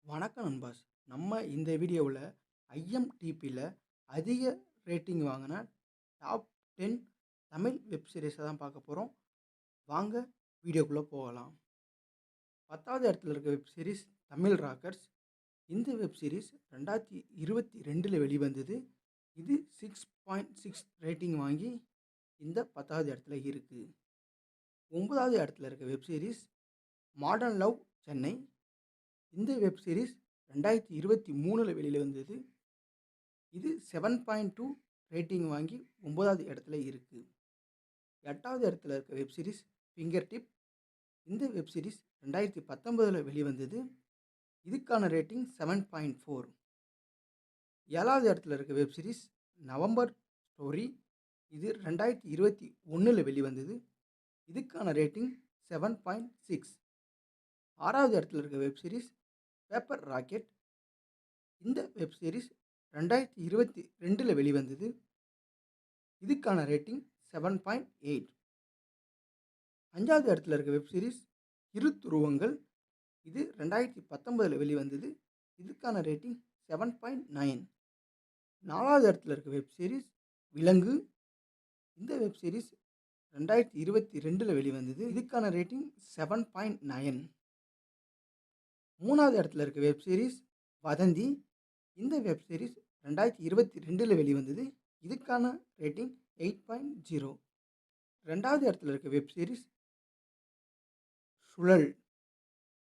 வணக்கம் நண்பாஸ். நம்ம இந்த வீடியோவில் ஐஎம்டிபியில் அதிக ரேட்டிங் வாங்கின டாப் 10 தமிழ் வெப் சீரிஸை தான் பார்க்க போகிறோம். வாங்க வீடியோக்குள்ளே போகலாம். 10வது இடத்துல இருக்க வெப் சீரிஸ் தமிழ் ராக்கர்ஸ். இந்த வெப் சீரிஸ் 2022 வெளிவந்தது. இது 6.6 ரேட்டிங் வாங்கி இந்த 10வது இடத்துல இருக்குது. 9வது இடத்துல இருக்க web series modern love Chennai. இந்த வெப் சீரிஸ் 2023 வெளியில் வந்தது. இது 7.2 ரேட்டிங் வாங்கி 9வது இடத்துல இருக்குது. 8வது இடத்துல இருக்க வெப் சீரிஸ் ஃபிங்கர் டிப். இந்த வெப் சீரிஸ் 2019 வெளிவந்தது. இதுக்கான ரேட்டிங் 7.4. 7வது இடத்துல இருக்க வெப் சீரிஸ் நவம்பர் ஸ்டோரி. இது 2021 வெளிவந்தது. இதுக்கான ரேட்டிங் 7.6. 6வது இடத்துல இருக்க வெப் சீரிஸ் பேப்பர் ராக்கெட். இந்த வெப் சீரிஸ் 2022 வெளிவந்தது. இதுக்கான ரேட்டிங் 7.8. 5வது இடத்துல இருக்க வெப் சீரிஸ் இரு துருவங்கள். இது 2019 வெளிவந்தது. இதுக்கான ரேட்டிங் 7.9. 4வது இடத்துல இருக்க வெப் சீரிஸ் விலங்கு. இந்த வெப் சீரிஸ் 2022 வெளிவந்தது. இதுக்கான ரேட்டிங் 7.9. 3வது இடத்துல இருக்க வெப் சீரிஸ் வதந்தி. இந்த வெப் சீரிஸ் 2022 வெளிவந்தது. இதுக்கான ரேட்டிங் 8.0. 2வது இடத்துல இருக்க வெப் சீரிஸ் சுழல்.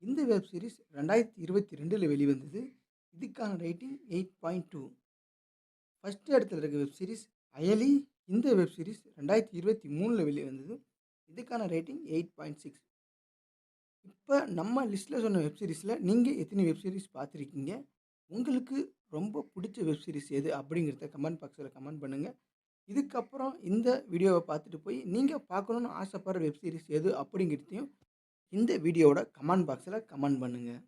இந்த வெப் சீரிஸ் 2022 வெளிவந்தது. இதுக்கான ரேட்டிங் 8.2. ஃபர்ஸ்ட் இடத்துல இருக்க வெப் சீரிஸ் அயலி. இந்த வெப் சீரிஸ் 2023 வெளிவந்தது. இதுக்கான ரேட்டிங் 8.6. இப்போ நம்ம லிஸ்ட்டில் சொன்ன வெப் சீரிஸில் நீங்கள் எத்தனை வெப் சீரிஸ் பார்த்துருக்கீங்க? உங்களுக்கு ரொம்ப பிடிச்ச வெப் சீரிஸ் எது அப்படிங்கிறத கமெண்ட் பாக்ஸில் கமெண்ட் பண்ணுங்கள். இதுக்கப்புறம் இந்த வீடியோவை பார்த்துட்டு போய் நீங்கள் பார்க்கணுன்னு ஆசைப்படுற வெப் சீரிஸ் எது அப்படிங்கிறதையும் இந்த வீடியோவோட கமெண்ட் பாக்ஸில் கமெண்ட் பண்ணுங்கள்.